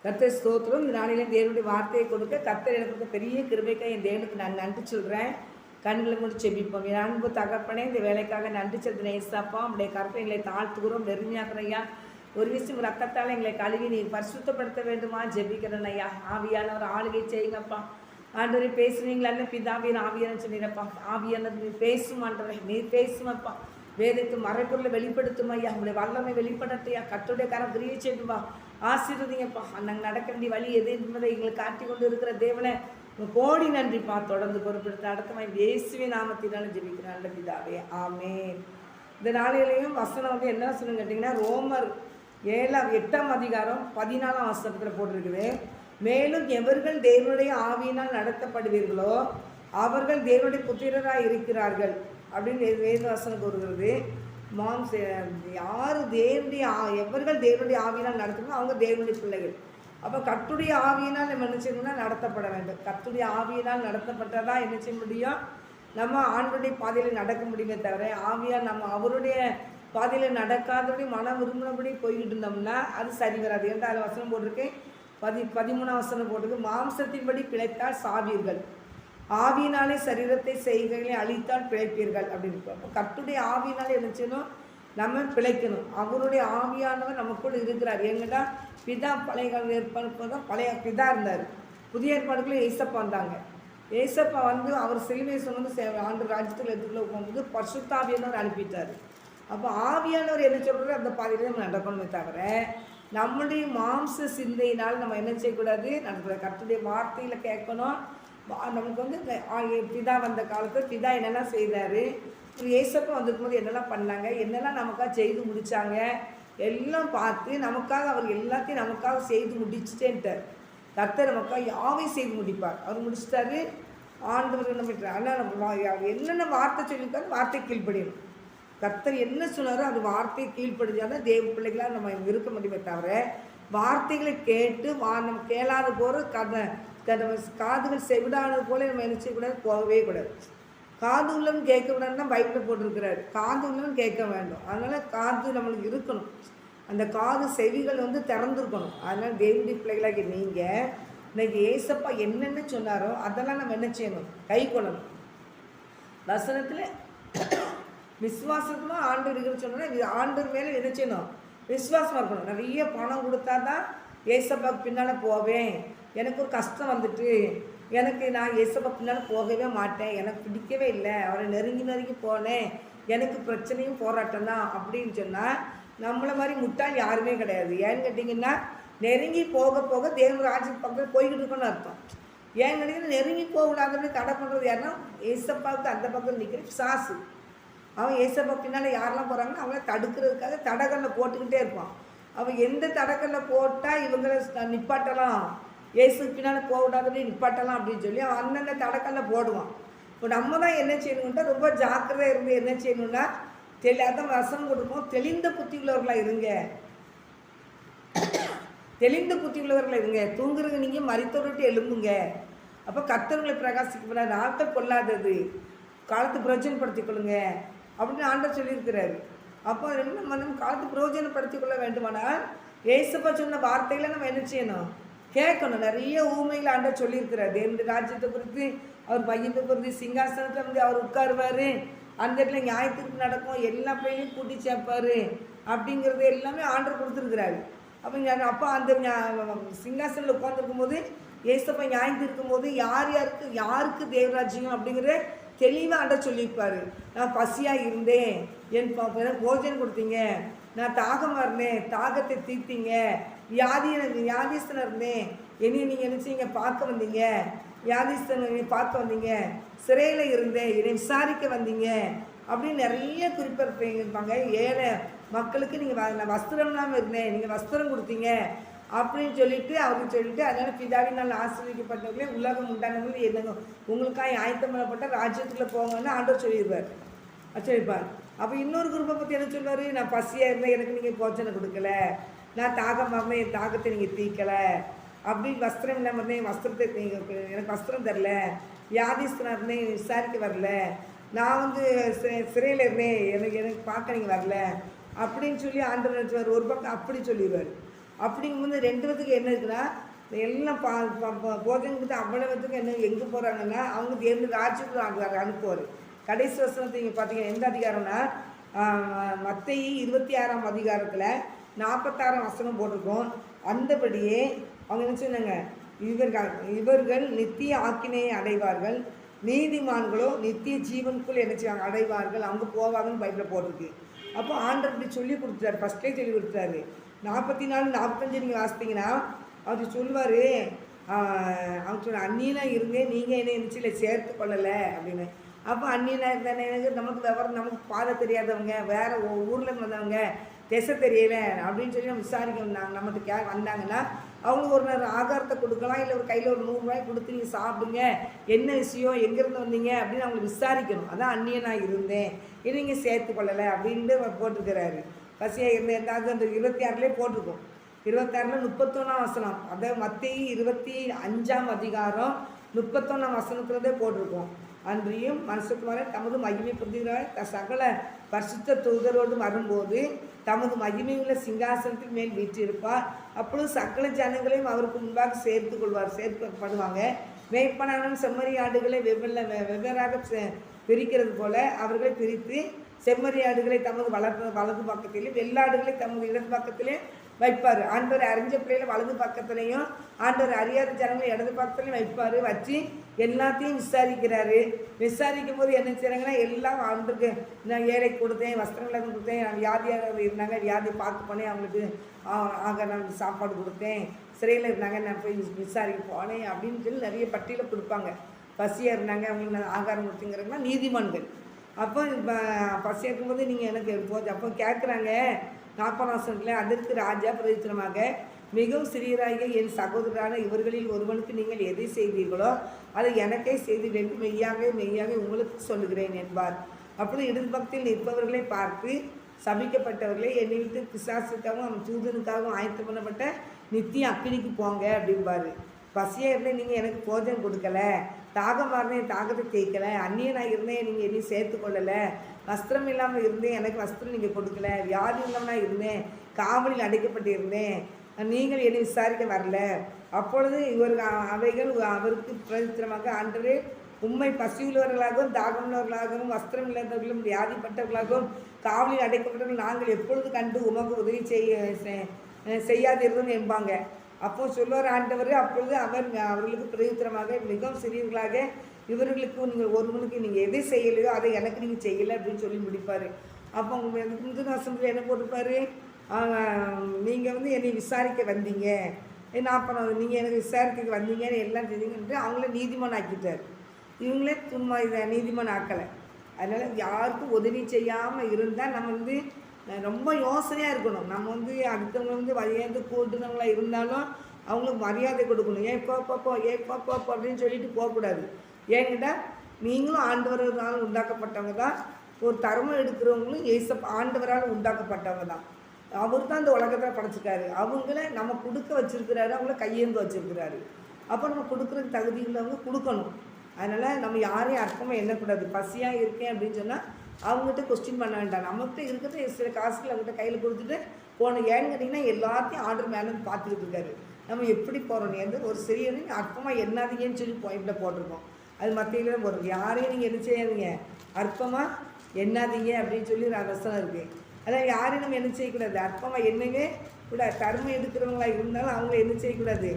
கர்த்தர் ஸ்தோத்திரம். இந்த நாளிலும் தேவனுடைய வார்த்தையை கொடுக்க கர்த்தர் எனக்கு பெரிய கிருபைக்காக என் தேவனுக்கு நான் நன்றி சொல்கிறேன். கண்களை முடிச்சு செபிப்போம். என் அன்பு தகப்பனே, இந்த வேலைக்காக நன்றி செலுத்தின ஏசாப்பா, உடைய கருத்தை எங்களை தாழ்த்துகிறோம், நெருங்கியாக்குற ஐயா. ஒரு விஷயம் ரத்தத்தால் எங்களை கழுவி நீ பரிசுத்தப்படுத்த வேண்டுமா ஜெபிக்கிறேன் ஐயா. ஆவியானவர் ஆளுகை செய்யுங்கப்பா. ஆண்டவரை பேசுனீங்களான்னு பிதாவின் ஆவியானு சொன்னீரப்பா. ஆவியானது நீ பேசும் ஆண்டவரை, நீ பேசுமப்பா. வேதத்தை மறைப்பொருளை வெளிப்படுத்தும் ஐயா. உங்களுடைய வல்லமை வெளிப்படுத்தையா. கர்த்தருடைய கரம் கிரியை செய்துவா. ஆசீர்வதிங்கப்பா. நாங்கள் நடக்க வேண்டிய வழி எது என்பதை எங்களை காட்டி கொண்டு இருக்கிற தேவனை கோடி நன்றிப்பா. தொடர்ந்து பொறுப்பெடுத்து நடத்தமா இயேசுவின் நாமத்தினாலும் ஜெபிக்கிறேன் நல்ல பிதாவே, ஆமென். இந்த நாளிலையும் வசனம் வந்து என்ன சொல்லணும் கேட்டிங்கன்னா, ரோமர் 8ஆம் அதிகாரம் 14ஆம் வசனத்தில் போட்டிருக்குது. மேலும் எவர்கள் தேவனுடைய ஆவியினால் நடத்தப்படுவீர்களோ அவர்கள் தேவனுடைய புத்திரராக இருக்கிறார்கள் அப்படின்னு வேத வசனம் கூறுகிறது. யார் தேவனுடைய எவர்கள் தேவனுடைய ஆவியினால் நடத்தணும் அவங்க தேவனுடைய பிள்ளைகள். அப்போ கர்த்தருடைய ஆவியினால் நம்ம என்ன செய்யணும்னா நடத்தப்பட வேண்டும். கர்த்தருடைய ஆவியினால் நடத்தப்பட்டதா என்ன செய்ய முடியும், நம்ம ஆண்டவருடைய பாதையில் நடக்க முடியுமே தவிர ஆவியால் நம்ம அவருடைய பாதையில் நடக்காதபடி மனம் விரும்பினபடி போய்கிட்டு இருந்தோம்னா அது சரி வராது. ஏன்டா அதில் வசனம் போட்டிருக்கேன், 13ஆம் வசனம் போட்டிருக்கு, மாம்சத்தின்படி பிழைத்தால் சாவீர்கள், ஆவியினாலே சரீரத்தை செய்கைகளை அழித்தால் பிழைப்பீர்கள் அப்படின்னு. அப்போ கர்த்தருடைய ஆவியினாலே என்ன செய்யணும், நம்ம பிழைக்கணும். அவருடைய ஆவியானவர் நமக்குள்ள இருக்கிறார். எங்கன்னா பிதா பழைய ஏற்பாடு தான் பழைய பிதா இருந்தார். புதிய ஏற்பாடுக்குள்ளே ஏசப்பா வந்தாங்க. ஏசப்பா வந்து அவர் சிலுவை சுமந்து ஆண்டு ராஜ்யத்தில் எடுத்துக்குள்ள போகும்போது பரிசுத்தாவியானவர் அனுப்பிட்டார். அப்போ ஆவியானவர் என்ன சொல்கிறாரோ அந்த பாதையில் நம்ம நடக்கணுமே தவிர நம்முடைய மாம்ச சிந்தையினால் நம்ம என்ன செய்யக்கூடாது, நடக்கிற கர்த்தருடைய வார்த்தையில் கேட்கணும். நமக்கு வந்து பிதா வந்த காலத்தில் பிதா என்னெல்லாம் செய்தார், ஏசப்பா வந்திருக்கும்போது என்னெல்லாம் பண்ணாங்க, என்னெல்லாம் நமக்காக செய்து முடித்தாங்க எல்லாம் பார்த்து நமக்காக அவர் எல்லாத்தையும் நமக்காக செய்து முடிச்சுட்டேன்ட்டார். கர்த்தர் நமக்காக யாவையும் செய்து முடிப்பார். அவர் முடிச்சிட்டாரு. ஆண்டவர் என்ன பண்ணுறார், ஆனால் என்னென்ன வார்த்தை சொல்லியிருக்காரு வார்த்தை கீழ்ப்படியணும். கர்த்தர் என்ன சொன்னாரோ அது வார்த்தையை கீழ்ப்படிஞ்சாலும் தேவ பிள்ளைகளாக நம்ம இருக்க முடியுமே தவிர வார்த்தைகளை கேட்டு நம்ம கேளாத போகிற காதுகள் செவிடானது போல நம்ம என்ன செய்யக்கூடாது, போகவே கூடாது. காது உள்ளவன் கேட்க விடாதுன்னா பைபிளில் போட்டிருக்கிறாரு. காது உள்ளவன் கேட்க வேண்டும். அதனால் காது நம்மளுக்கு இருக்கணும். அந்த காது செவிகள் வந்து திறந்துருக்கணும். அதனால் தேவனுடைய பிள்ளைகளாகி நீங்கள் இன்னைக்கு ஏசப்பா என்னென்ன சொன்னாரோ அதெல்லாம் நம்ம என்ன செய்யணும், கை கொள்ளணும். வசனத்தில் விசுவாசமாக ஆண்டு இருக்குன்னு சொன்னோன்னா ஆண்டு மேலே என்ன செய்யணும், விசுவாசமாக இருக்கணும். நிறைய பணம் கொடுத்தா தான் ஏசப்பாவுக்கு பின்னால் போவேன், எனக்கு ஒரு கஷ்டம் வந்துட்டு எனக்கு நான் ஏசப்பா பின்னால் போகவே மாட்டேன், எனக்கு பிடிக்கவே இல்லை, அவரை நெருங்கி போனேன், எனக்கு பிரச்சனையும் போராட்டம் தான் அப்படின்னு சொன்னால் நம்மளை மாதிரி முட்டாள் யாருமே கிடையாது. ஏன்னு கேட்டிங்கன்னா நெருங்கி போக போக தேவன் ராஜ்யத்து பக்கத்தில் போய்கிட்டு இருக்கணும்னு அர்த்தம். ஏன்னு கேட்டிங்கன்னா நெருங்கி போகக்கூடாதுன்னு தடை பண்ணுறது யாருன்னா ஏசப்பாவுக்கு அந்த பக்கம் நிற்கிற பிசாசு. அவன் ஏசப்பா பின்னால் யாரெல்லாம் போகிறாங்கன்னா அவங்கள தடுக்கிறதுக்காக தடகளில் போட்டுக்கிட்டே இருப்பான். அவன் எந்த தடகளில் போட்டால் இவங்களை நிப்பாட்டலாம், ஏசு பின்னால் போகக்கூடாதுன்னு நிப்பாட்டலாம் அப்படின்னு சொல்லி அவன் அந்தந்த தடக்கல்ல போடுவான். இப்போ நம்ம தான் என்ன செய்யணும்னா ரொம்ப ஜாக்கிரதையாக இருந்து என்ன செய்யணும்னா அதான் வசனம் கொடுப்போம், தெளிந்த புத்தி உள்ளவர்களாக இருங்க, தெளிந்த புத்தி உள்ளவர்களாக இருங்க, தூங்குறதுங்க நீங்கள் மரித்தவர்கிட்ட எழும்புங்க. அப்போ கர்த்தர்களை பிரகாசிக்க நாட்கள் கொள்ளாதது காலத்து பிரயோஜனப்படுத்திக் கொள்ளுங்க அப்படின்னு ஆண்டவர் சொல்லியிருக்கிறாரு. அப்போ என்ன நம்ம காலத்து பிரயோஜனப்படுத்தி கொள்ள வேண்டுமானால் ஏசப்பா சொன்ன வார்த்தைகளை நம்ம என்ன செய்யணும், கேட்கணும். நிறைய ஊமைகளை ஆண்டவர் சொல்லியிருக்கிறார். தேவனுடைய ராஜ்யத்தை குறித்து, அவர் பையத்தை குறித்து, சிங்காசனத்தில் வந்து அவர் உட்காருவார், அந்த இடத்துல நியாயத்திற்கு நடக்கும், எல்லா பிள்ளையும் கூட்டி சேர்ப்பார் அப்படிங்கிறது எல்லாமே ஆண்டவர் கொடுத்துருக்கிறாரு. அப்போ அந்த சிங்காசனில் உட்காந்துருக்கும் போது ஏசப்பா நியாயத்து இருக்கும்போது யாருக்கு தேவராஜ்யம் அப்படிங்கிற தெளிவாக ஆண்டவர் சொல்லியிருப்பார். நான் பசியாக இருந்தேன், எனக்கு போஜனம் கொடுத்தீங்க, நான் தாகமாக இருந்தேன், தாகத்தை தீர்த்தீங்க, வியாதிஸ்தனாக இருந்தேன், என்னையும் நீங்கள் என்ன செய்யுங்க பார்க்க வந்தீங்க, வியாதிஸ்தனை பார்க்க வந்தீங்க, சிறையில் இருந்தேன் என்னை விசாரிக்க வந்தீங்க அப்படின்னு நிறைய குறிப்பிட்டிருப்பாங்க. ஏழை மக்களுக்கு நீங்கள் வஸ்திரம் இல்லாமல் இருந்தேன், நீங்கள் வஸ்திரம் கொடுத்தீங்க அப்படின்னு சொல்லிட்டு அவருக்கு சொல்லிட்டு, அதனால் பிதாவினால் ஆசீர்வதிக்கப்பட்டவர்களே உலகம் உண்டானவர்கள் என்னங்க உங்களுக்காக ஆயத்தம் பண்ணப்பட்ட ராஜ்யத்துக்குள்ளே போங்கன்னு ஆண்டவர் சொல்லியிருப்பார். அப்போ இன்னொரு குரூப்பை பற்றி என்ன சொல்வார், நான் பசியாக இருந்தேன், எனக்கு நீங்கள் போஜனை கொடுக்கல, நான் தாகமாக இருந்தேன், என் தாகத்தை நீங்கள் தீர்க்கலை, அப்படி வஸ்திரம் இல்லாமல் இருந்தேன், வஸ்திரத்தை நீங்கள் எனக்கு வஸ்திரம் தரல, வியாதிஸ்தனாக இருந்தேன் விசாரிக்க வரல, நான் வந்து சிறையில் இருந்தேன், எனக்கு பார்க்க நீங்கள் வரல அப்படின்னு சொல்லி ஆண்டவர் ஒரு பக்கம் அப்படி சொல்லிடுவார். அப்படிங்கும்போது 2 பேத்துக்கு என்ன இருக்குன்னா, எல்லாம் போதனைக்கு அவ்வளவுத்துக்கு என்ன எங்கே போகிறாங்கன்னா, அவங்க தேர்ந்து ராஜ்யத்துக்கு அனுப்புவார். கடைசி வசனத்தை நீங்கள் பார்த்தீங்கன்னா எந்த அதிகாரம்னா, மத்தேயு 26ஆம் அதிகாரத்தில் 46ஆம் வசனம் போட்டிருக்கோம். அந்தபடியே அவங்க என்ன சொன்னாங்க, இவர்கள் நித்திய ஆக்கினையை அடைவார்கள், நீதிமான்களோ நித்திய ஜீவனுக்குள் என்ன செய்வாங்க, அடைவார்கள், அவங்க போவாங்கன்னு பைபிளில் போட்டிருக்கு. அப்போ ஆண்டவர் இப்படி சொல்லி கொடுத்துட்டாரு, ஃபஸ்ட்டே சொல்லி கொடுத்துட்டாரு. 44 45 நீங்கள் வாசித்தீங்கன்னா அவர் சொல்லுவார், அவங்க சொன்ன அந்நியனாக இருந்தேன், நீங்கள் என்ன இருந்துச்சு சேர்த்து கொள்ளலை அப்படின்னு. அப்போ அந்நியனாக இருந்தானே, எனக்கு நமக்கு விவரம், நமக்கு பாதை தெரியாதவங்க, வேறு ஊரில் வந்தவங்க, திசை தெரியலை அப்படின்னு சொல்லி நம்ம விசாரிக்க நம்மகிட்ட வந்தாங்கன்னா அவங்களுக்கு ஒரு நேரம் ஆகாரத்தை கொடுக்கலாம், இல்லை ஒரு கையில் ஒரு 100 ரூபாய் கொடுத்து நீங்கள் சாப்பிடுங்க, என்ன விஷயம், எங்கேருந்து வந்தீங்க அப்படின்னு அவங்களை விசாரிக்கணும். அதான் அந்நியனாக இருந்தேன், இது நீங்கள் சேர்த்து கொள்ளலை அப்படின்ட்டு போட்டிருக்கிறாரு. பசியாக இருந்தேன் எந்தாவது அந்த 26 போட்டிருக்கோம். 26 31ஆம் வசனம், அதாவது மத்தேயு 25ஆம் அதிகாரம் 31ஆம் வசனத்துலேருந்தே போட்டிருக்கோம். அன்றியும் மனுஷகுமாரன் தமது மகிமை புரிந்துகிறார் சகல பரிசுத்த தூதரோடு வரும்போது தமது மகிமையுள்ள சிங்காசனத்தின் மேல் வீற்றிருப்பார். அப்பொழுது சகல ஜனங்களையும் அவருக்கு முன்பாக சேர்க்கப்படுவாங்க. மேய்ப்பனான செம்மறி ஆடுகளை வெவ்வேறாக பிரிக்கிறது போல அவர்களை பிரித்து செம்மறி ஆடுகளை தமது வலது பக்கத்திலும் வெள்ளாடுகளை தமது இடது பக்கத்திலே வைப்பார். ஆண்டவர் அறிஞ்ச பிள்ளைகளை வலது பக்கத்துலேயும் ஆண்டவர் அறியாத ஜனங்களை இடது பக்கத்துலையும் வைப்பார். வச்சு எல்லாத்தையும் விசாரிக்கிறாரு. விசாரிக்கும் போது என்ன செய்கிறாங்கன்னா, எல்லாம் ஆண்டுக்கு நான் ஏழைக்கு கொடுத்தேன், வஸ்திரங்களை கொடுத்தேன், வியாதியாக இருந்தாங்க, வியாதி பார்த்து பண்ணி அவங்களுக்கு நான் சாப்பாடு கொடுத்தேன், சிறையில் இருந்தாங்க நான் போய் விசாரிக்க போனேன் அப்படின்னு சொல்லி நிறைய பட்டியலை கொடுப்பாங்க. பசியாக இருந்தாங்க அவங்களுக்கு நான் ஆகாரம் கொடுத்துங்கிறதுனா நீதிமான்கள். அப்போ பசியாக இருக்கும்போது நீங்கள் எனக்கு போச்சு. அப்போ கேட்குறாங்க 40 அதற்கு ராஜா பிரயோஜனமாக, மிகவும் சிறியராகிய என் சகோதரரான இவர்களில் ஒருவனுக்கு நீங்கள் எதை செய்தீர்களோ அதை எனக்கே செய்தீர்கள் என்று மெய்யாக உங்களுக்கு சொல்லுகிறேன் என்பார். அப்பொழுது இடது பக்கத்தில் நிற்பவர்களை பார்த்து, சபிக்கப்பட்டவர்களை என்னை விட்டு பிசாசுக்காகவும் அவன் தூதனுக்காகவும் ஆயத்தம் பண்ணப்பட்ட நித்திய அக்கினிக்கு போங்க அப்படின்பார். பசியாக இருந்தேன், நீங்கள் எனக்கு போஜனம் கொடுக்கலை, தாகமாக இருந்தேன், தாகத்தை தேய்க்கலை, அந்நியனாக இருந்தேன், நீங்கள் என்னையும் சேர்த்து கொள்ளலை, வஸ்திரம் இல்லாமல் இருந்தேன், எனக்கு வஸ்திரம் நீங்கள் கொடுக்கல, வியாதி இல்லாமல் இருந்தேன், காவலில் அடைக்கப்பட்டு இருந்தேன், நீங்கள் என்னை விசாரிக்க வரல. அப்பொழுது அவைகள் அவருக்கு பிரதித்திரமாக, ஆண்டவரே உண்மை பசியுள்ளவர்களாகவும் தாகமுள்ளவர்களாகவும் வஸ்திரம் இல்லாதவர்களும் வியாதிப்பட்டவர்களாகவும் காவலில் அடைக்கப்பட்டவர்கள் நாங்கள் எப்பொழுது கண்டு உமக்கு உதவி செய்யாதிருந்தோம் என்பாங்க. அப்போ சொல்லுவார் ஆண்டவர். அப்பொழுது அவர்களுக்கு பிரதித்திரமாக, மிகவும் சிறியவர்களாக இவர்களுக்கு நீங்கள் ஒருவனுக்கு நீங்கள் எதை செய்யலையோ அதை எனக்கு நீங்கள் செய்யலை அப்படின்னு சொல்லி முடிப்பார். அப்போ உங்களுக்கு முந்தின வசனத்தில் என்ன போட்டிருப்பார், நீங்கள் என்னை விசாரிக்க வந்தீங்க, நான் நீங்கள் எனக்கு விசாரிக்க வந்தீங்கன்னு எல்லாம் தெரியுங்கன்ட்டு அவங்கள நீதிமான் ஆக்கிட்டார். இவங்களே இதை நீதிமான் ஆக்கலை. அதனால் யாருக்கும் உதவி செய்யாமல் இருந்தால் நம்ம ரொம்ப யோசனையாக இருக்கணும். நம்ம அடுத்தவங்க வழியாந்து கூட்டுனவங்களாக இருந்தாலும் அவங்களுக்கு மரியாதை கொடுக்கணும். ஏன் போ அப்படின்னு சொல்லிட்டு போகக்கூடாது. ஏன்கிட்ட நீங்களும் ஆண்டவரால் உண்டாக்கப்பட்டவங்க தான். ஒரு தர்மம் எடுக்கிறவங்களும் ஆண்டவரால் உண்டாக்கப்பட்டவங்க தான். அவர் தான் இந்த உலகத்தில் படைச்சிருக்காரு. அவங்கள நம்ம கொடுக்க வச்சுருக்கிறாரு, அவங்கள கையேந்து வச்சுருக்கிறாரு. அப்போ நம்ம கொடுக்குறதுக்கு தகுதி உள்ளவங்க கொடுக்கணும். அதனால் நம்ம யாரையும் அர்த்தமாக எண்ணக்கூடாது. பசியாக இருக்கேன் அப்படின்னு சொன்னால் அவங்ககிட்ட கொஸ்டின் பண்ண வேண்டாம். நம்மகிட்ட இருக்கிறத சில காசுகள் அவங்ககிட்ட கையில் கொடுத்துட்டு போகணும். ஏன்னு கேட்டிங்கன்னா எல்லாத்தையும் ஆர்டர் மேலே பார்த்துக்கிட்டு இருக்காரு. நம்ம எப்படி போகிறோம் ஒரு சிறியது அர்ப்பமாக எண்ணாதீங்கன்னு சொல்லி இப்படி போட்டிருக்கோம். அது மத்தியில் தான் போடுறது. யாரையும் நீங்கள் என்ன செய்யாதீங்க, அற்பமாக எண்ணாதீங்க அப்படின்னு சொல்லி ஒரு அவசரம் இருக்குது. அதான் யாரையும் நம்ம என்ன செய்யக்கூடாது, அற்பமாக எண்ணவே கூடாது. கர்மம் எடுக்கிறவங்களாக இருந்தாலும் அவங்கள என்ன செய்யக்கூடாது,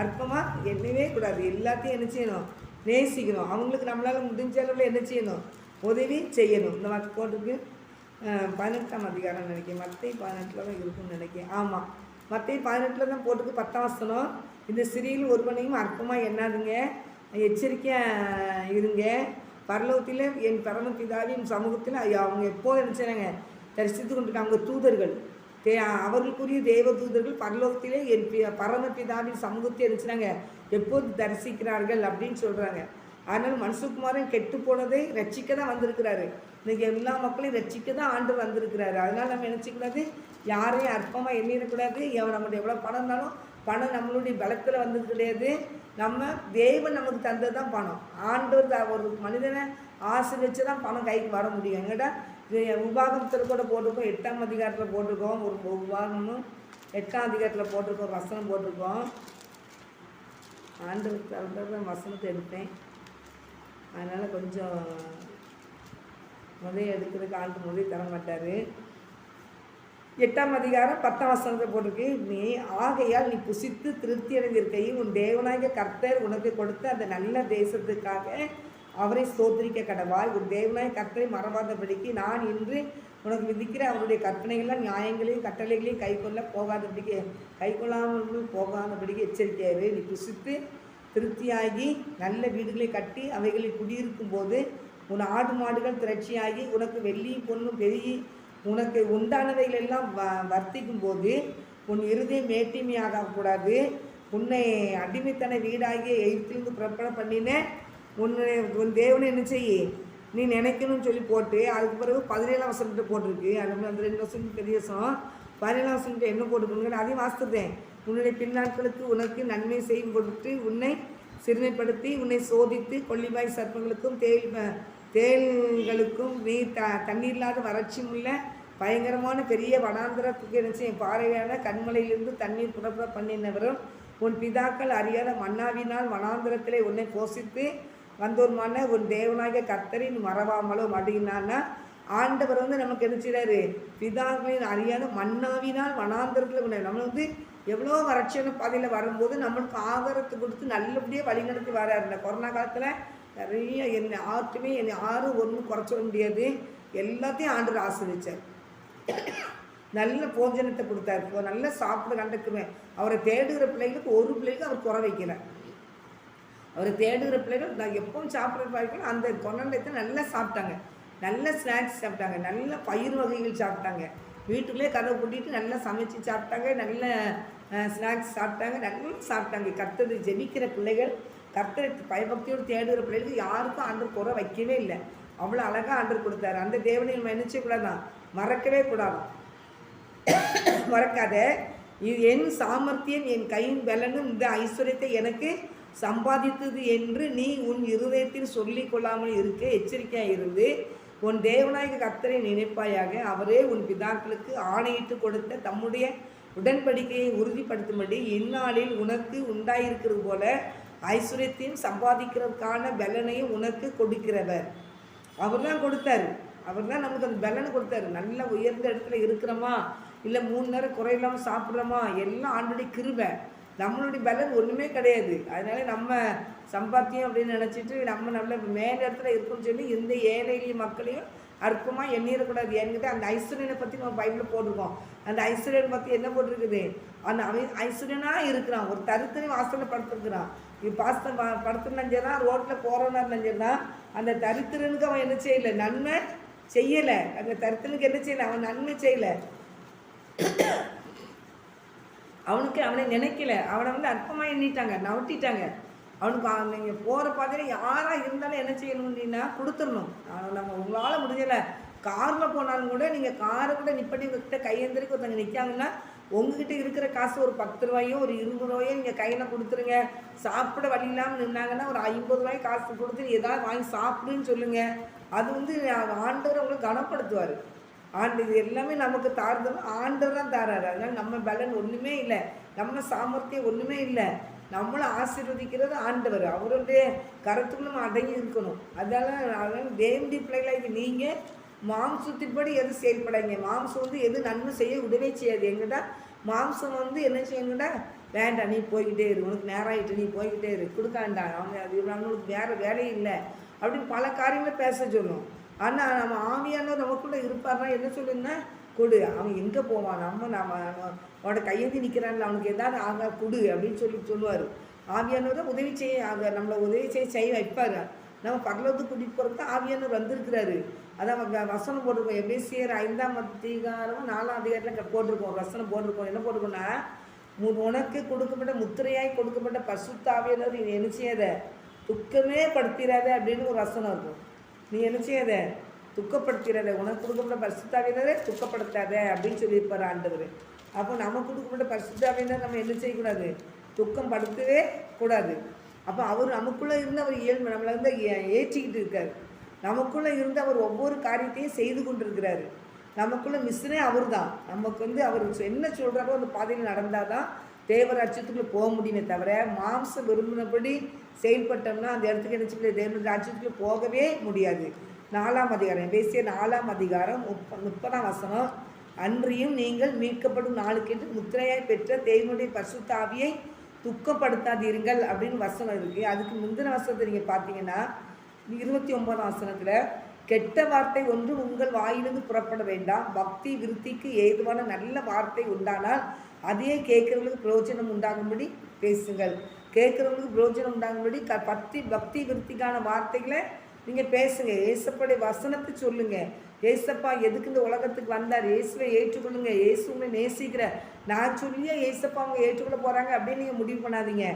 அற்பமாக எண்ணவே கூடாது. எல்லாத்தையும் என்ன செய்யணும், நேசிக்கணும். அவங்களுக்கு நம்மளால் முடிஞ்ச அளவில் என்ன செய்யணும், உதவி செய்யணும். இந்த மாதிரி போட்டுக்கு 18ஆம் அதிகாரம் நினைக்கிறேன், மத்தேயு 18 தான் இருக்குன்னு நினைக்கிறேன். ஆமாம், மத்தேயு 18 தான் போட்டுக்கு 10ஆம் வசனம். இந்த சிறியில் ஒருவனையும் அற்பமாக எண்ணாதுங்க, எச்சரிக்கையாக இருங்க. பரலோகத்தில் என் பரமபிதாவின் சமூகத்தில் அவங்க எப்போது நினச்சாங்க தரிசித்து கொண்டிருக்காங்க. அவங்க தூதர்கள், அவர்களுக்குரிய தேவ தூதர்கள் பரலோகத்திலே என் பரமபிதாவின் சமூகத்தை நினச்சினாங்க எப்போது தரிசிக்கிறார்கள் அப்படின்னு சொல்கிறாங்க. அதனால் மனுஷகுமாரன் கெட்டு போனதை ரட்சிக்க தான் வந்திருக்கிறாரு. இன்றைக்கி எல்லா மக்களையும் ரட்சிக்க தான் ஆண்டு வந்திருக்கிறாரு. அதனால் நம்ம நினச்சிக்கூடாது, யாரையும் அற்பமாக எண்ணிடக்கூடாது. நம்மளுடைய எவ்வளோ பணம் இருந்தாலும் பணம் நம்மளுடைய பலத்தில் வந்தது கிடையாது. நம்ம தேவன் நமக்கு தந்தது தான் பணம். ஆண்டவர் ஒரு மனிதனை ஆசீர்வச்சு தான் பணம் கைக்கு வர முடியும். எங்கடா உபாகமத்தில் கூட போட்டிருக்கோம், 8ஆம் அதிகாரத்தில் போட்டிருக்கோம். ஒரு உபாகமும் 8ஆம் அதிகாரத்தில் போட்டிருக்கோம், வசனம் போட்டிருக்கோம். ஆண்டவருக்கு தகுந்த வசனத்தை எடுப்பேன். அதனால் கொஞ்சம் எடுக்கிறதுக்கு ஆண்டு முதல் தர மாட்டார். 8ஆம் அதிகாரம் 10ஆம் வசனத்தை போட்டிருக்கு. நீ ஆகையால் நீ புசித்து திருப்தி அடைந்திருக்கையில் உன் தேவனாகிய கர்த்தர் உனக்கு கொடுத்த அந்த நல்ல தேசத்துக்காக அவரை ஸ்தோத்திரிக்க கடவாய். உன் தேவனாகிய கர்த்தரை மறவாதபடிக்கு நான் இன்று உனக்கு விதிக்கிற அவருடைய கற்பனைகள்லாம் நியாயங்களையும் கட்டளைகளையும் கைக்கொள்ளாமல் போகாதபடிக்கு எச்சரிக்கையாரு. நீ புசித்து திருப்தியாகி நல்ல வீடுகளை கட்டி அவைகளில் குடியிருக்கும் போது உன் ஆடு மாடுகள் திரட்சியாகி உனக்கு வெள்ளியும் பொண்ணும் பெருகி உனக்கு உண்டானவைகளெல்லாம் வர்த்திக்கும் போது உன் இருதயம் மேட்டிமையாகக்கூடாது. உன்னை அடிமைத்தன வீடாகிய எகிப்திலிருந்து புறப்பட பண்ணின உன் தேவனை என்ன செய்ய நீ நினைக்கணும்னு சொல்லி போட்டு அதுக்கு பிறகு 17ஆம் வசனத்தை போட்டிருக்கு. அது அந்த 2 வருஷம் பெரிய வருஷம் 17ஆம் வசனத்தை என்ன போட்டுக்கணுங்க அதையும் வாசித்துட்டேன். உன்னுடைய பின்னாட்களுக்கு உனக்கு நன்மை செய்யும் பொருட்டு உன்னை சிறுமைப்படுத்தி உன்னை சோதித்து கொள்ளிவாய் சர்ப்பங்களுக்கும் தேள்களுக்கும் நீ தண்ணீர் இல்லாத வறட்சியும் உள்ள பயங்கரமான பெரிய வனாந்திரத்துக்கு நினச்சி பாறையான கண்மலையிலிருந்து தண்ணீர் புறப்பட பண்ணினவரும் உன் பிதாக்கள் அறியாத மன்னாவினால் வனாந்திரத்திலே உன்னை போஷித்து வந்தோருமான உன் தேவனாகிய கர்த்தரை நீ மறவாமலும் அப்படின்னான்னா ஆண்டவர் நமக்கு என்ன செய்கிறாரு, பிதாக்களின் அறியாத மன்னாவினால் வனாந்திரத்தில் உன்னை நம்ம எவ்வளோ வறட்சியான பாதையில் வரும்போது நம்மளுக்கு ஆகாரத்தை கொடுத்து நல்லபடியாக வழி நடத்தி வராரு. இந்த கொரோனா காலத்தில் நிறைய என்னை யாரும் ஒன்றும் குறைச்சிட முடியாது, எல்லாத்தையும் ஆண்டவர் ஆசிரிச்சார். நல்ல போஜனத்தை கொடுத்தாரு, நல்ல சாப்பிட கண்டுக்குவேன். அவரை தேடுகிற பிள்ளைகளுக்கு ஒரு பிள்ளைகளுக்கு அவர் குறை வைக்கல. அவரை தேடுகிற பிள்ளைகள் நான் எப்பவும் சாப்பிட்ற பிள்ளைகள் அந்த கொண்டாண்டத்தை நல்லா சாப்பிட்டாங்க, நல்ல ஸ்நாக்ஸ் சாப்பிட்டாங்க, நல்ல பயிர் வகைகள் சாப்பிட்டாங்க, வீட்டுக்குள்ளே கதவை கூட்டிகிட்டு நல்லா சமைச்சு சாப்பிட்டாங்க, நல்ல ஸ்நாக்ஸ் சாப்பிட்டாங்க, நல்லா சாப்பிட்டாங்க. கர்த்தரை ஜெபிக்கிற பிள்ளைகள், கர்த்தரை பயபக்தியோடு தேடுகிற பிள்ளைகளுக்கு யாருக்கும் ஆண்டவர் குறை வைக்கவே இல்லை. அவ்வளோ அழகாக ஆண்டவர் கொடுத்தாரு. அந்த தேவனை நம்ம நினைச்சக்கூடாதான், மறக்கவே கூடாது. மறக்காத, இது என் சாமர்த்தியம் என் கையின் பலனும் இந்த ஐஸ்வர்யத்தை எனக்கு சம்பாதித்தது என்று நீ உன் இருதயத்தில் சொல்லி கொள்ளாமல் இருக்க எச்சரிக்கையாக இருந்து உன் தேவனாகிய கர்த்தரை நினைப்பாயாக. அவரே உன் பிதாக்களுக்கு ஆணையிட்டு கொடுத்த தம்முடைய உடன்படிக்கையை உறுதிப்படுத்தும்படி இந்நாளில் உனக்கு உண்டாயிருக்கிறது போல ஐஸ்வர்யத்தையும் சம்பாதிக்கிறதுக்கான பலனையும் உனக்கு கொடுக்கிறவர். அவர் தான் கொடுத்தாரு, அவர் தான் நமக்கு அந்த பலனை கொடுத்தாரு. நல்ல உயர்ந்த இடத்துல இருக்கிறோமா, இல்லை 3 நேரம் குறையில்லாமல் சாப்பிட்றோமா, எல்லாம் ஆண்டுடைய கிருபை. நம்மளுடைய பலன் ஒன்றுமே கிடையாது. அதனால நம்ம சம்பாத்தியம் அப்படின்னு நினச்சிட்டு நம்ம நல்ல மேல இடத்துல இருக்குன்னு சொல்லி இந்த ஏழைகளையும் மக்களையும் அற்பமாக எண்ணிடக்கூடாது. என்கிட்ட அந்த ஐஸ்வர்யனை பற்றி நம்ம பைபிளில் போட்டிருக்கோம். அந்த ஐஸ்வர்யனை பற்றி என்ன போட்டிருக்குது, அந்த ஐஸ்வர்யனாக இருக்கிறான், ஒரு தரித்திரம் வாசலில் படுத்துருக்குறான். இப்போ படுத்துனாலும் சரி தான், ரோட்டில் போகிறவனாலும் சரி தான், அந்த தரித்திரனுக்கு அவன் என்ன செய்யலை, நன்மை செய்யலை. அந்த தரித்திரனுக்கு என்ன செய்யலை, அவன் நன்மை செய்யலை. அவனுக்கு அவனை நினைக்கல, அவனை அற்பமாக எண்ணிட்டாங்க, நவட்டிட்டாங்க. அவனுக்கு நீங்கள் போகிற பாதையில் யாராக இருந்தாலும் என்ன செய்யணும் அப்படின்னா கொடுத்துடணும். நம்ம உங்களால் முடியலை, காரில் போனாலும் கூட நீங்கள் காரை கூட நிப்பட்டி உங்ககிட்ட கையெந்திரிக்கு ஒருத்தவங்க நிற்காங்கன்னா உங்ககிட்ட இருக்கிற காசு ஒரு 10 ரூபாயோ ஒரு 20 ரூபாயோ நீங்கள் கையில் கொடுத்துருங்க. சாப்பிட வழி இல்லாமல் நின்னாங்கன்னா ஒரு 50 ரூபாய் காசு கொடுத்து ஏதாவது வாங்கி சாப்பிடுன்னு சொல்லுங்கள். அது ஆண்டவர் உங்களுக்கு கனப்படுத்துவார். இது எல்லாமே நமக்கு தாழ்ந்தோம், ஆண்டவர் தான் தாராரு. அதனால் நம்ம பலன் ஒன்றுமே இல்லை, நம்ம சாமர்த்தியம் ஒன்றுமே இல்லை. நம்மளை ஆசீர்வதிக்கிறது ஆண்டவர், அவருடைய கருத்துக்குள்ள நம்ம அடங்கி இருக்கணும். அதனால் தேவனுடைய பிள்ளைகளாகி நீங்கள் மாம்சத்தின்படி எது செயல்படாங்க. மாம்சம் எது நன்மை செய்ய உதவி செய்யாது. எங்கிட்ட மாம்சம் என்ன செய்யணுண்டா, வேண்டாம் நீ போய்கிட்டே இரு, உனக்கு நேரம் ஆகிட்டு நீ போய்கிட்டே இரு, கொடுக்காண்டாங்க அவங்க, அது அவங்களுக்கு வேறு வேலையும் இல்லை அப்படின்னு பல காரியங்களை பேச சொல்லும். ஆனால் நம்ம ஆவியானவர் நமக்குள்ளே இருப்பார்னா என்ன சொல்லுங்கன்னா, கொடு, அவன் எங்கே போவான், அவனோட கையெழுதி நிற்கிறான்ல, அவனுக்கு எதாவது ஆக கொடு அப்படின்னு சொல்லுவார். ஆவியானவர் உதவி செய்ய நம்மளை உதவி செய்ய வைப்பார். நம்ம பரலோகத்துக்கு கூட்டிகிட்டு போகிறதுக்கு ஆவியானவர் வந்திருக்கிறாரு. அதான் வசனம் போட்டிருக்கோம், எபேசியர் 5ஆம் அதிகாரம் 4ஆம் அதிகாரத்தில் போட்டிருக்கோம், வசனம் போட்டிருக்கோம். என்ன போட்டிருக்கோன்னா, உனக்கு கொடுக்கப்பட்ட முத்திரையாய் கொடுக்கப்பட்ட பரிசுத்த ஆவியானவர் நீ என்ன செய்யாத, துக்கமே படுத்திடாத அப்படின்னு ஒரு வசனம் இருக்கும். நீ என்ன செய்யாத, துக்கப்படுத்திடாத, உனக்கு கொடுக்கப்பட்ட பரிசுத்த ஆவியானவரை துக்கப்படுத்தாத அப்படின்னு சொல்லியிருப்பார் ஆண்டவர். அப்போ நமக்கு கொடுக்கப்பட்ட பரிசுத்த ஆவியானவர் நம்ம என்ன செய்யக்கூடாது, துக்கம் படுத்தவே கூடாது. அப்போ அவர் நமக்குள்ளே இருந்து அவர் இயல்பு நம்மளை ஏற்றிக்கிட்டு இருக்கார். நமக்குள்ளே இருந்து அவர் ஒவ்வொரு காரியத்தையும் செய்து கொண்டிருக்கிறாரு. நமக்குள்ள மிஷினே அவர் தான். நமக்கு வந்து அவர் என்ன சொல்கிறாரோ அந்த பாதையில் நடந்தால் தான் தேவராட்சியத்துக்குள்ளே போக முடியுமே தவிர மாம்சம் விரும்பினபடி செயல்பட்டோம்னா அந்த இடத்துக்கு என்ன செய்ய தேவ ராஜ்யத்துக்குள்ளே போகவே முடியாது. 4ஆம் அதிகாரம் எபேசியர் 4ஆம் அதிகாரம் 30ஆம் வசனம். அன்றியும் நீங்கள் மீட்கப்படும் நாளுக்கென்று முத்திரையாய் பெற்ற தேவனுடைய பரிசுத்த ஆவியை துக்கப்படுத்தாதீர்கள் அப்படின்னு வசனம் இருக்குது. அதுக்கு முந்தின வசனத்தை நீங்கள் பார்த்தீங்கன்னா 29ஆம் வசனத்தில் கெட்ட வார்த்தை ஒன்று உங்கள் வாயிலிருந்து புறப்பட வேண்டாம், பக்தி விருத்திக்கு ஏதுவான நல்ல வார்த்தை உண்டானால் அதையே கேட்குறவங்களுக்கு பிரயோஜனம் உண்டாகும்படி பேசுங்கள். கேட்குறவங்களுக்கு பிரயோஜனம் உண்டாகும்படி பக்தி விருத்திக்கான வார்த்தைகளை நீங்கள் பேசுங்க. ஏசப்படைய வசனத்தை சொல்லுங்கள். ஏசப்பா எதுக்கு இந்த உலகத்துக்கு வந்தார், இயேசுவை ஏற்றுக்கொள்ளுங்க, இயேசுவை நேசிக்கிற நான் சொல்லியே ஏசப்பா அவங்க ஏற்றுக்கொள்ள போகிறாங்க அப்படின்னு நீங்கள் முடிவு பண்ணாதீங்க.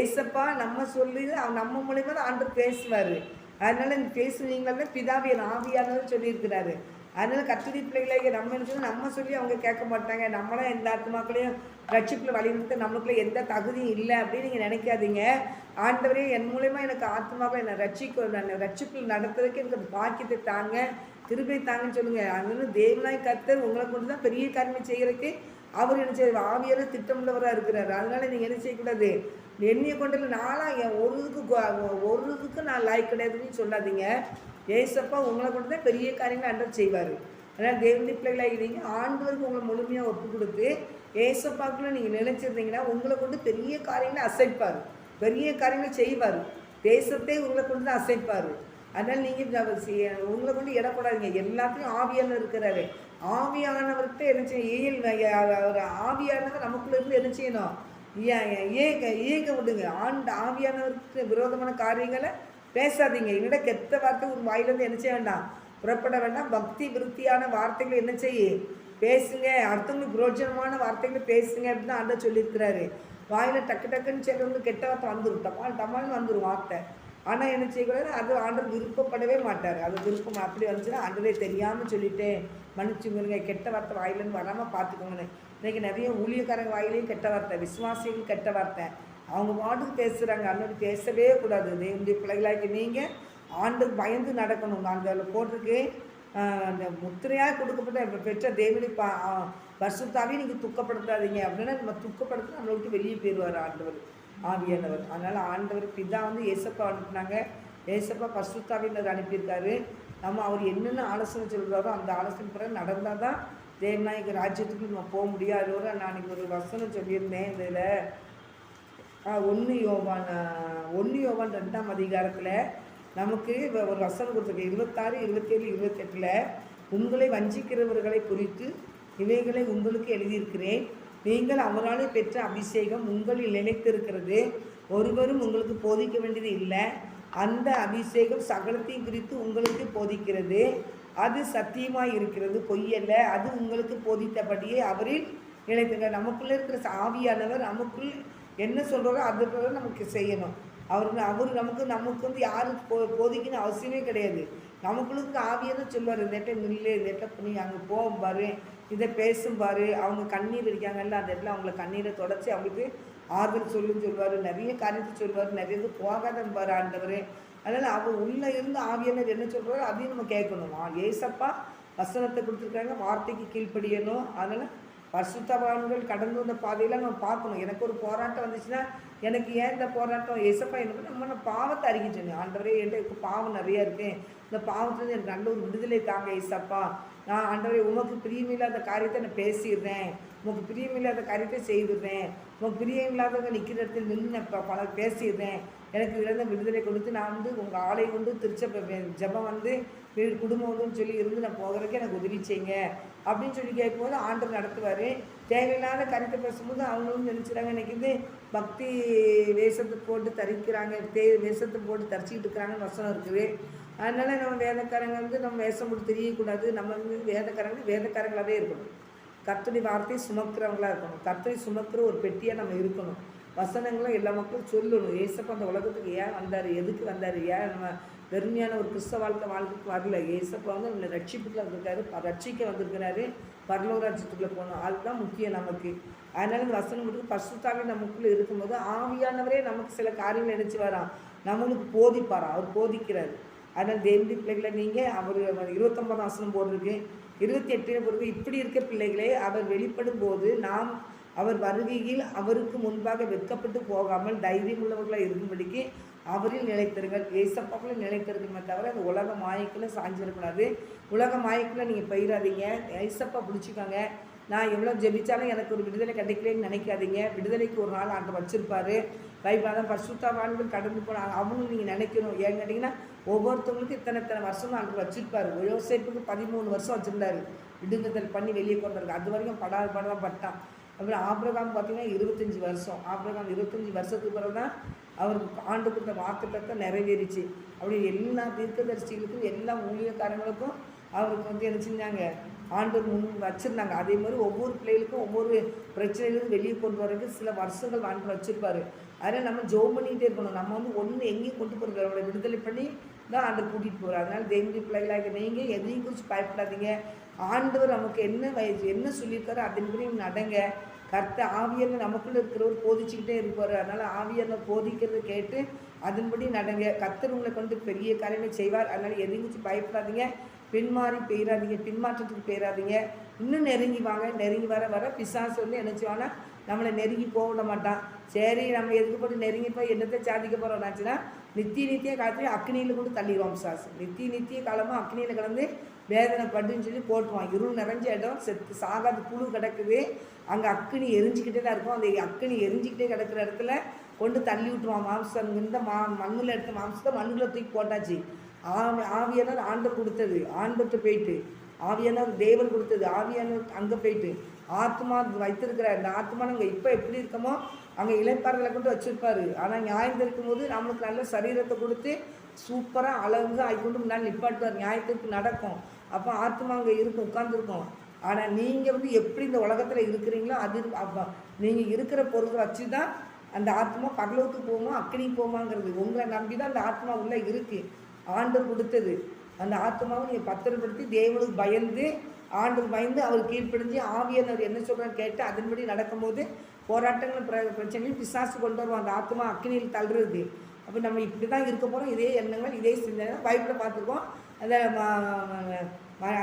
ஏசப்பா நம்ம சொல்லி நம்ம மூலிமா தான் ஆண்டவர் பேசுவார். அதனால் இந்த பேசுவீங்களே பிதாவியன் ஆவியானவர் சொல்லியிருக்கிறாரு. அதனால் கர்த்தருடைய பிள்ளைகளை நம்ம என்ன நம்ம சொல்லி அவங்க கேட்க மாட்டாங்க. நம்மளாம் எந்த ஆத்மாக்களையும் ரட்சிப்பில் வழிநிறுத்த நம்மளுக்குள்ள எந்த தகுதியும் இல்லை அப்படின்னு நீங்கள் நினைக்காதீங்க. ஆண்டவரே என் மூலயமா எனக்கு ஆத்மாக்களை என்னை ரட்சிப்பில் நடத்துறதுக்கு எனக்கு அந்த பாக்கியத்தை தாங்க, கிருபை தாங்கன்னு சொல்லுங்கள். அதனால தேவனாய் கர்த்தர் உங்களை கொண்டு தான் பெரிய காரியத்தை செய்கிறதுக்கு அவர் என்ன செய்ய ஆவியான திட்டமுள்ளவராக இருக்கிறார். அதனால் நீங்கள் என்ன செய்யக்கூடாது, என்னையை கொண்டு நாளாக ஒரு இதுக்கு நான் லாய்க் கிடையாதுன்னு சொல்லாதீங்க. ஏசப்பா உங்களை கொண்டு தான் பெரிய காரியங்களை ஆண்டவர் செய்வார். அதனால் தேவனுடைய பிள்ளைகளாக நீங்கள் ஆண்டவருக்கு உங்களை முழுமையாக ஒப்பு கொடுத்து ஏசப்பாக்குள்ள நீங்கள் நினைச்சிருந்தீங்கன்னா உங்களை கொண்டு பெரிய காரியங்களை அசைப்பார், பெரிய காரியங்களை செய்வார். தேசத்தை உங்களை கொண்டு தான் அசைப்பார். அதனால் நீங்கள் உங்களை கொண்டு இடப்படாதீங்க. எல்லாத்தையும் ஆவியானவர் இருக்கிறாரு. ஆவியானவர்கிட்ட என்ன செய்ய ஆவியானவர் நமக்குள்ள இருந்து என்ன செய்யணும், ஏக விடுங்க. ஆவியானவருக்கு விரோதமான காரியங்களை பேசாதீங்க. என்னோட கெட்ட வார்த்தை ஒரு வாயிலேருந்து என்ன செய்ய வேண்டாம், புறப்பட வேண்டாம். பக்தி விருத்தியான வார்த்தைகளை என்ன செய்ய பேசுங்க, அடுத்தவங்களுக்கு பிரோஜனமான வார்த்தைகளை பேசுங்க அப்படின்னு ஆண்டவர் சொல்லியிருக்கிறாரு. வாயில் டக்கு டக்குன்னு செய்யறவங்களுக்கு கெட்ட வார்த்தை வந்துடும், டமால்னு வந்துடும் வார்த்தை. ஆனால் என்ன செய்யக்கூடாது, அது ஆண்டவர் விருப்பப்படவே மாட்டார். அது விருப்பம் அப்படி வந்துச்சுன்னா ஆண்டவரே தெரியாமல் சொல்லிட்டேன் மன்னிச்சுங்க, கெட்ட வார்த்தை வாயிலேருந்து வராமல் பார்த்துக்கோங்கன்னு. இன்றைக்கி நிறைய ஊழியக்காரங்க வாயிலையும் கெட்ட வார்த்தை, விசுவாசிகள் கெட்ட வார்த்தை, அவங்க பாட்டுக்கு பேசுகிறாங்க. அன்னைக்கு பேசவே கூடாது. தேவனுடைய பிள்ளைகளாக்கி நீங்கள் ஆண்டுக்கு பயந்து நடக்கணும். நான் அதில் போட்டிருக்கு, அந்த முத்திரையாக கொடுக்கப்பட்ட பெற்ற தேவனுடைய பரிசுத்தாவே நீங்கள் துக்கப்படுத்தாதீங்க. அப்படின்னா நம்ம துக்கப்படுத்த நம்மளுக்கு வெளியே போயிடுவார் ஆண்டவர் ஆவியானவர். அதனால் ஆண்டவர் பிதா வந்து ஏசப்பா அனுப்புனாங்க, ஏசப்பா பரிசுத்தாவினர் அனுப்பியிருக்காரு. நம்ம அவர் என்னென்ன ஆலோசனை சொல்கிறாரோ அந்த ஆலோசனை பிறகு நடந்தால் தான் தேவநாயக ராஜ்யத்துக்கு நம்ம போக முடியும். அதோட நான் ஒரு வசனம் சொல்லியிருந்தேன் இதில் 1 யோவான் 2ஆம் அதிகாரத்தில் நமக்கு ஒரு வசனம் கொடுத்துருக்கு. 26, 27, 28 உங்களை வஞ்சிக்கிறவர்களை குறித்து இவைகளை உங்களுக்கு எழுதியிருக்கிறேன். நீங்கள் அவரால் பெற்ற அபிஷேகம் உங்களில் நிலைத்திருக்கிறது, ஒருவரும் உங்களுக்கு போதிக்க வேண்டியது இல்லை. அந்த அபிஷேகம் சகலத்தையும் குறித்து உங்களுக்கு போதிக்கிறது, அது சத்தியமாக இருக்கிறது, பொய்யல்ல. அது உங்களுக்கு போதித்தபடியே அவரில் நிலைத்திருக்க. நமக்குள்ளே இருக்கிற ஆவியானவர் நமக்குள் என்ன சொல்கிறாரோ அது நமக்கு செய்யணும். அவர் நமக்கு வந்து யாரும் போதிக்கணும் அவசியமே கிடையாது. நமக்குள்ளுக்கு ஆவியான சொல்லுவார், இந்த இடத்துல நில்லு, இந்த இடத்துல பண்ணி அங்கே போகும் பாரு, இதை பேசும் பாரு. அவங்க கண்ணீர் அடிக்காங்கல்ல, அந்த இடத்துல அவங்கள கண்ணீரை தொடச்சி அவங்களுக்கு ஆறுதல் சொல்லுவார். நிறைய காரியத்தை சொல்லுவார், நிறைய இது போகாதன் பாரு ஆண்டவர். அதனால் அவர் உள்ளே இருந்து ஆவியானவர் என்ன சொல்கிறாரோ அதையும் நம்ம கேட்கணும். ஏசப்பா வசனத்தை கொடுத்துருக்காங்க, வார்த்தைக்கு கீழ்ப்படியணும். அதனால் பரிசுத்தவான்கள் கடந்து வந்த பாதையில் நம்ம பார்க்கணும். எனக்கு ஒரு போராட்டம் வந்துச்சுன்னா எனக்கு ஏன் இந்த போராட்டம், ஏசப்பா எனக்கு நம்ம பாவத்தை அறிக்கிச்சோங்க. ஆண்டவரே என்கிட்ட பாவம் நிறையா இருக்கேன், இந்த பாவத்துலேருந்து எனக்கு நல்ல ஒரு விடுதலை தாங்க ஏசப்பா. நான் ஆண்டவரே உமக்கு பிரியமில்லாத காரியத்தை நான் பேசிடுறேன், உமக்கு பிரியமில்லாத காரியத்தை செய்துடுறேன், உமக்கு பிரியமில்லாதவங்க நிற்கிற இடத்துல நின்று நான் பல பேசிடுறேன். எனக்கு இழந்த விடுதலை கொடுத்து நான் வந்து உங்கள் ஆலை கொண்டு ஜெபம் வந்து வீடு குடும்பம் வந்துன்னு சொல்லி இருந்து நான் போகிறதுக்கு எனக்கு உதவி செய்யுங்க அப்படின்னு சொல்லி கேட்கும்போது ஆண்டவர் நடத்துவார். தேவையில்லாத கருத்தை பேசும்போது அவங்களும் நினச்சிடாங்க இன்றைக்கி பக்தி வேஷத்தை போட்டு தரிக்கிறாங்க, வேஷத்தை போட்டு தரிச்சிக்கிட்டு இருக்கிறாங்கன்னு வசனம் இருக்குது. அதனால் நம்ம வேதக்காரங்க வந்து நம்ம வேஷம் போட்டு தெரியக்கூடாது. நம்ம வந்து வேதக்காரங்களாகவே இருக்கணும், கர்த்தருடைய வார்த்தையை சுமக்கிறவங்களாக இருக்கணும், கர்த்தரை சுமக்கிற ஒரு பெட்டியாக நம்ம இருக்கணும். வசனங்களும் எல்லா மக்களும் சொல்லணும். ஏசப்பா அந்த உலகத்துக்கு ஏன் வந்தார், எதுக்கு வந்தார், ஏன் நம்ம வெறுமையான ஒரு கிறிஸ்தவ வாழ்க்கைக்கு வரல. ஏசப்பா வந்து நம்மளை ரட்சிப்புக்குள்ள வந்திருக்காரு, ரட்சிக்க வந்திருக்கிறாரு, பரலோக ராஜ்யத்துக்குள்ளே போகணும். அதுதான் முக்கியம் நமக்கு. அதனால் இந்த வசனம் கொடுத்து பரிசுத்தாவே நமக்குள்ளே இருக்கும்போது ஆவியானவரே நமக்கு சில காரியங்கள் நினச்சி வரான், நம்மளுக்கு போதிப்பாராம், அவர் போதிக்கிறார். அதனால் தேவனுடைய பிள்ளைகளை நீங்கள் அவர் 29ஆம் வசனம் போட்டிருக்கு, 28 பொறுத்து, இப்படி இருக்க பிள்ளைகளே, அவர் வெளிப்படும் போது நாம் அவர் வருகையில் அவருக்கு முன்பாக வெட்கப்பட்டு போகாமல் தைரியம் உள்ளவர்களாக இருக்கும்படிக்கு அவரில் நிலைத்திருங்கள். ஏசப்பாக்குள்ள நிலைத்திருக்கணுமே தவிர அந்த உலக மாயக்குள்ளே சாஞ்சிடக்கூடாது. உலக மாயக்குள்ளே நீங்கள் பயிராதீங்க. ஏசப்பா பிடிச்சிக்கோங்க. நான் எவ்வளோ ஜெபிச்சாலும் எனக்கு ஒரு விடுதலை கிடைக்கலன்னு நினைக்காதீங்க. விடுதலைக்கு ஒரு நாள் ஆண்டு வச்சுருப்பாரு. பைபிள் தான் பரிசுத்தவான்கள் கடந்து போனாங்க. அவங்களும் நீங்கள் நினைக்கணும். ஏன்னு கேட்டிங்கன்னா, ஒவ்வொருத்தவங்களுக்கும் இத்தனை வருஷம் ஆண்டு வச்சுருப்பாரு. யோசேப்புக்கு 13 வருஷம் வச்சுருந்தாரு விடுதல் பண்ணி வெளியே கொண்டு வருக்கு. அது வரைக்கும் படாதான் பட்டான். அப்புறம் ஆபிரகாம் பார்த்தீங்கன்னா 25 வருஷம். ஆபிரகாம் 25 வருஷத்துக்கு பிறகு தான் அவருக்கு ஆண்டு கொடுத்த வாக்குத்தத்தை நிறைவேறிச்சு. அப்படி எல்லா தீர்க்கதரிசிகளுக்கும் எல்லா ஊழியக்காரங்களுக்கும் அவருக்கு என்ன செஞ்சாங்க, ஆண்டு முன் வச்சுருந்தாங்க. அதே மாதிரி ஒவ்வொரு பிள்ளைகளுக்கும் ஒவ்வொரு பிரச்சனைகளும் வெளியே கொண்டு வரதுக்கு சில வருஷங்கள் ஆண்டு வச்சுருப்பாரு. அதனால் நம்ம ஜோம் பண்ணிகிட்டே இருக்கணும். நம்ம ஒன்று எங்கேயும் கொண்டு போகிறது அவரோட விடுதலை பண்ணி தான் ஆண்டு கூட்டிகிட்டு போகிறார். அதனால் தேவனுடைய பிள்ளைகளாக நீங்கள் எதையும் குறித்து பயப்படாதீங்க. ஆண்டவர் நமக்கு என்ன சொல்லியிருக்காரோ அதன்படி நடங்க. ஆவியான நமக்குள்ளே இருக்கிறவர் போதிச்சுக்கிட்டே இருப்பார். அதனால் ஆவியான போதிக்கிறத கேட்டு அதன்படி நடங்க. கர்த்தர் உங்களை கொண்டு பெரிய காரியங்களை செய்வார். அதனால் எதையும் குறித்து பயப்படாதீங்க. பின்மாறி போயிடாதீங்க, பின்மாற்றத்துக்கு போயிடாதீங்க. இன்னும் நெருங்கி வாங்க. நெருங்கி வர பிசாசு என்ன செய்வான்னா நம்மளை நெருங்கி போக விட மாட்டான். சரி, நம்ம எதுக்கு போட்டு நெருங்கி போய் என்னத்தை சாதிக்க போகிறோம்னாச்சுன்னா, நித்திய காலத்தையும் அக்னியில் கொண்டு தள்ளிடுவோம் பிசாசு. நித்திய காலமாக அக்னியில் கலந்து வேதனைப்படுன்னு சொல்லி போட்டுருவான். இருள் நிறைஞ்ச இடம், சாகாத புழு கிடக்குது, அங்கே அக்னி எரிஞ்சிக்கிட்டே தான் இருக்கும். அந்த அக்னி எரிஞ்சிக்கிட்டே கிடக்கிற இடத்துல கொண்டு தள்ளி விட்டுருவான். மாம்சம் இந்த மண்ணில் எடுத்த மாம்சத்தை மண்ணில் தூக்கி போட்டாச்சு. ஆவியானவர் ஆண்டவர் கொடுத்தது ஆண்டவர்கிட்ட போயிட்டு, ஆவியானவர் தேவன் கொடுத்தது ஆவியானவர் அங்கே போயிட்டு ஆத்மா வைத்திருக்கிறார். இந்த ஆத்மா நாங்கள் இப்போ எப்படி இருக்கோமோ அங்கே இளைப்பாறுதலை கொண்டு வச்சுருப்பாரு. ஆனால் நியாயம் இருக்கும் போது நம்மளுக்கு நல்ல சரீரத்தை கொடுத்து சூப்பராக அழகு ஆகிக்கொண்டு முன்னாடி நிப்பாட்டுவார். நியாயத்திற்கு நடக்கும். அப்போ ஆத்மா அங்கே இருக்கும், உட்காந்துருக்கும். ஆனால் நீங்கள் எப்படி இந்த உலகத்தில் இருக்கிறீங்களோ அது அப்போ நீங்கள் இருக்கிற பொருளை வச்சு தான் அந்த ஆத்மா பகலவுக்கு போகுமா அக்னிக்கு போகுமாங்கிறது உங்களை நம்பி தான் அந்த ஆத்மா உள்ளே இருக்குது. ஆண்டவர் கொடுத்தது அந்த ஆத்மாவை நீங்கள் பத்திரப்படுத்தி தேவனுக்கு பயந்து ஆண்டவர் பயந்து அவர் கீழ்ப்படிஞ்சு ஆவியானவர் என்ன சொல்கிறான்னு கேட்டு அதன்படி நடக்கும்போது போராட்டங்கள் பிரச்சனையும் பிசாசு கொண்டு வருவோம். அந்த ஆத்மா அக்னியில் தள்ளுறது. அப்போ நம்ம இப்படி தான் இருக்க போகிறோம். இதே எண்ணங்கள் இதே சிந்தனை பைபிளில் பார்த்துருக்கோம்.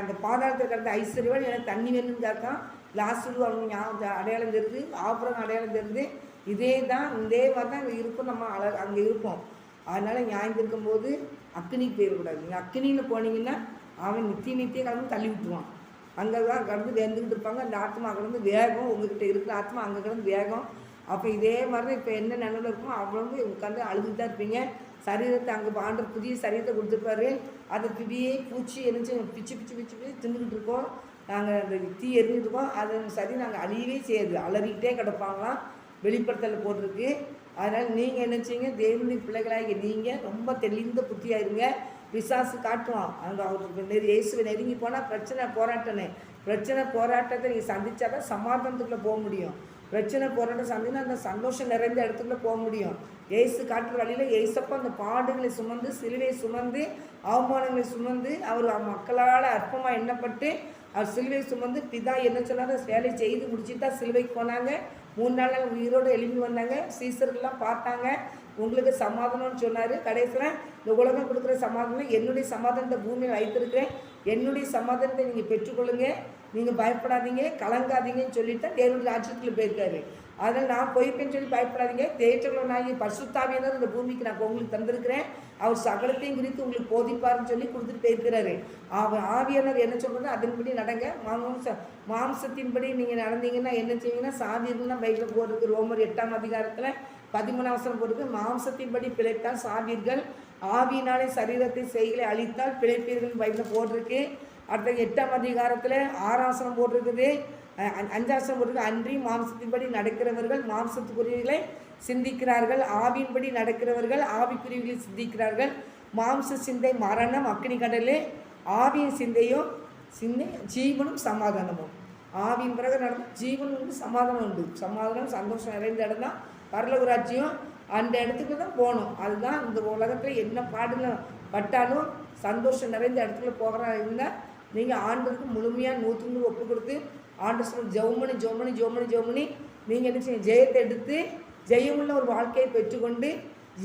அந்த பாதாளத்தில் கிடந்த ஐஸ்வர்யவான் எனக்கு தண்ணி வேணும்னு கேட்கான். லாஸ்ட்டு அவங்க அடையாளம் தெரியுது, ஆபரம் அடையாளம் தெரியுது. இதே மாதிரி தான் இருக்கும். நம்ம அங்கே இருப்போம். அதனால் நியாயம் இருக்கும்போது அக்னிக்கு போயிடக்கூடாது. நீங்கள் அக்னியில் போனீங்கன்னா அவன் நித்திய கிளம்பி தள்ளி விட்டுருவான். அங்கே தான் கடந்து வேந்துக்கிட்டு இருப்பாங்க. அந்த ஆத்மா கிடந்து வேகம், உங்கள்கிட்ட இருக்கிற ஆத்மா அங்கே கிடந்து வேகம். அப்போ இதே மாதிரி தான் இப்போ என்ன நினைவில் இருக்குமோ அவ்வளோ உட்காந்து அழுதுட்டு தான் இருப்பீங்க. சரீரத்தை அங்கே ஆண்டவர் புதிய சரீரத்தை கொடுத்துருப்பாரு. அதை பிடியே பூச்சி எரிஞ்சு பிச்சு தின்னுக்கிட்டு இருக்கோம். நாங்கள் அந்த தீ எரிஞ்சுட்டு இருக்கோம். அது சரி நாங்கள் அழியவே செய்யாது, அலறிக்கிட்டே கிடப்பாங்களாம். வெளிப்படுத்தல் போட்டிருக்கு. அதனால் நீங்கள் என்ன செய்யுங்க, தேவனுடைய பிள்ளைகளாகி நீங்கள் ரொம்ப தெளிந்த புத்தியாயிருங்க. பிசாசு காட்டுவான். அங்கே அவருக்கு இயேசுவை நெருங்கி போனால் பிரச்சனை போராட்டத்தை நீங்கள் சந்தித்தா தான் சமாதானத்துக்குள்ளே போக முடியும். பிரச்சனை போராட்டம் சந்தினா அந்த சந்தோஷம் நிறைந்த இடத்துக்குள்ளே போக முடியும். இயேசு காட்டுற வழியில் இயேசப்பா அந்த பாடுகளை சுமந்து, சிலுவையை சுமந்து, அவமானங்களை சுமந்து, அவர் மக்களால் அற்பமாக எண்ணப்பட்டு அவர் சிலுவையை சுமந்து பிதா என்ன சொன்னாலும் வேலை செய்து முடிச்சுட்டு தான் சிலுவைக்கு போனாங்க. 3 நாள் உயிரோடு எழுப்பி வந்தாங்க. சீசர்கள்லாம் பார்த்தாங்க. உங்களுக்கு சமாதானம்னு சொன்னார். கடைசியில் இந்த உலகம் கொடுக்குற சமாதானம், என்னுடைய சமாதானத்தை பூமியில் வைத்திருக்கிறேன், என்னுடைய சமாதானத்தை நீங்கள் பெற்றுக்கொள்ளுங்க, நீங்கள் பயப்படாதீங்க, கலங்காதீங்கன்னு சொல்லிட்டு தான் தேவனுடைய ராஜ்யத்தில் போயிருக்காரு. அதனால் நான் போயிருக்கேன்னு சொல்லி பயப்படாதீங்க. தேற்றங்களனாகி பரிசுத்தாவியானவர் இந்த பூமிக்கு நான் உங்களுக்கு தந்திருக்கிறேன், அவர் சகலத்தையும் குறித்து உங்களுக்கு போதிப்பாருன்னு சொல்லி கொடுத்துட்டு போயிருக்கிறாரு. அவர் ஆவியானவர் என்ன சொல்கிறது அதன்படி நடங்க. மாம்சத்தின்படி நீங்கள் நடந்தீங்கன்னா என்ன செய்வீங்கன்னா சாவீர்கள்னா பைபிள் போட்டிருக்கு. ரோமர் 8ஆம் அதிகாரத்தில் 13ஆம் வசனம் போட்டிருக்கு. மாம்சத்தின்படி பிழைத்தால் சாவீர்கள், ஆவியினாலே சரீரத்தை செய்களை அழித்தால் பிழைப்பீர்கள் பைபிள் போட்டிருக்கு. அடுத்த 8ஆம் அதிகாரத்தில் 6ஆம் வசனம் போட்டிருக்குது. 5ஆம் வசனம் போட்டிருக்கு. அன்றி மாம்சத்தின்படி நடக்கிறவர்கள் மாம்சத்துக்குரியவர்களை சிந்திக்கிறார்கள், ஆவியின்படி நடக்கிறவர்கள் ஆவிக்குரியவர்களை சிந்திக்கிறார்கள். மாம்ச சிந்தை மரணம் அக்னி கடலே, ஆவியின் சிந்தையும் ஜீவனும் சமாதானமும். ஆவியின் பிறகு நடக்கும் ஜீவன் உண்டு, சமாதானம் உண்டு. சமாதானம் சந்தோஷம் நிறைந்த இடம் தான் பரலோக ராஜ்யம். அந்த இடத்துக்கு தான் போகணும். அதுதான் இந்த உலகத்தில் என்ன பாடுல பட்டாலும் சந்தோஷம் நிறைந்த இடத்துல போகிறா இருந்தால் நீங்கள் ஆண்டவருக்கு முழுமையாக 100 ஒப்பு கொடுத்து ஆண்டு சொல்ல ஜெவமணி நீங்கள் என்ன செய்ய ஜெயத்தை எடுத்து ஜெயமுள்ள ஒரு வாழ்க்கையை பெற்றுக்கொண்டு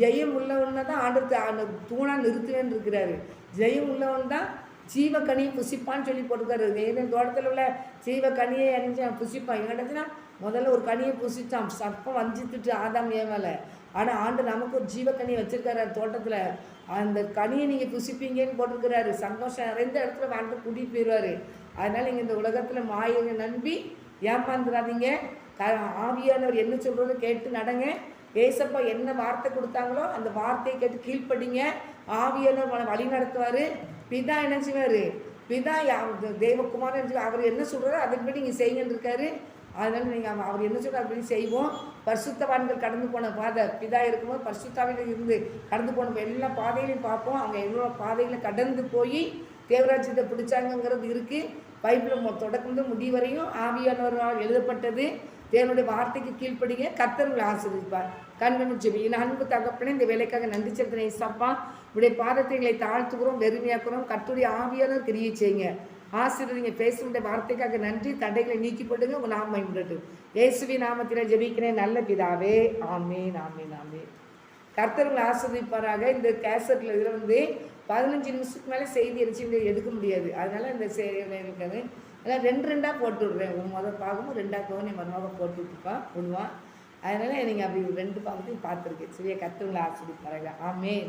ஜெயம் உள்ளவன் தான் ஆண்டவருக்கு தூணாக நிறுத்துவேன்னு இருக்கிறாரு. ஜெயம் உள்ளவன் தான் ஜீவக்கனியை புசிப்பான்னு சொல்லி போட்டுக்காரு. ஏதேன் தோட்டத்தில் உள்ள ஜீவக்கனியை அணிஞ்சு அவன் புசிப்பான். என்னச்சுன்னா முதல்ல ஒரு கனியை புசிச்சான், சர்ப்பம் வஞ்சித்துட்டு ஆதாம் ஏவால. ஆனால் ஆண்டு நமக்கு ஒரு ஜீவக்கனியை வச்சிருக்காரு தோட்டத்தில். அந்த கனியை நீங்கள் புசிப்பீங்கன்னு போட்டிருக்கிறாரு. சந்தோஷம் நிறைந்த இடத்துல வாழ்ந்து கூட்டிகிட்டு போயிடுவார். அதனால் நீங்கள் இந்த உலகத்தில் மாயை நம்பி ஏமாந்துடாதீங்க. ஆவியானவர் என்ன சொல்கிறத கேட்டு நடங்க. ஏசப்பா என்ன வார்த்தை கொடுத்தாங்களோ அந்த வார்த்தையை கேட்டு கீழ்ப்படிங்க. ஆவியானவர் வழி நடத்துவார். பிதா என்ன செய்வார்? பிதா தேவகுமாரன் அவர் என்ன சொல்கிறாரோ அதன்படி நீங்கள் செய்யுங்கன்னு இருக்காரு. அதனால் நீங்கள் அவர் என்ன சொல்கிறார் அப்படி செய்வோம். பரிசுத்தவான்கள் கடந்து போன பாதை பிதா இருக்கும்போது பரிசுத்தாவில இருந்து கடந்து போன எல்லா பாதைகளையும் பார்ப்போம். அவங்க எவ்வளோ பாதைகளை கடந்து போய் தேவராஜ்யத்தை பிடிச்சாங்கங்கிறது இருக்குது. பைபிள் தொடக்கந்து முடிவரையும் ஆவியானவரால் எழுதப்பட்டது. தேவனுடைய வார்த்தைக்கு கீழ்ப்படிங்க, கர்த்தர் ஆசீர்வதிப்பார். கண்கள் ஜெபி. அன்பு தகப்பனே, இந்த வேலைக்காக நன்றி செலுத்தின இயேசப்பா, உடைய பாதத்தைகளை தாழ்த்துகிறோம், வெறுமையாக்குறோம். கர்த்தருடைய ஆவியானவர் கிரியை செய்யுங்க, ஆசீர்வதிங்க. பேசுகிற வார்த்தைக்காக நன்றி. தடைகளை நீக்கி போடுங்க. உங்கள் நாம மகிமைப்படட்டும். இயேசுவின் நாமத்தில் ஜெபிக்கிறேன் நல்ல பிதாவே. ஆமேன் ஆமேன் ஆமேன். கர்த்தர்களை ஆஸ்வதிப்பாராக. இந்த கேசட்டில் இதில் 15 நிமிஷத்துக்கு மேலே செய்தி அடிச்சு எடுக்க முடியாது. அதனால் இந்த இருக்காது. அதனால் 2 போட்டு விட்றேன். ஒரு மொதல் பாகமும் 2 பாகம் என் மருமக போட்டு விடுவான். அதனால் நீங்கள் அப்படி 2 பாகத்தையும் பார்த்துருக்கேன். சரியா? கர்த்தர்களை ஆஸ்வதிப்பாராக. ஆமேன்.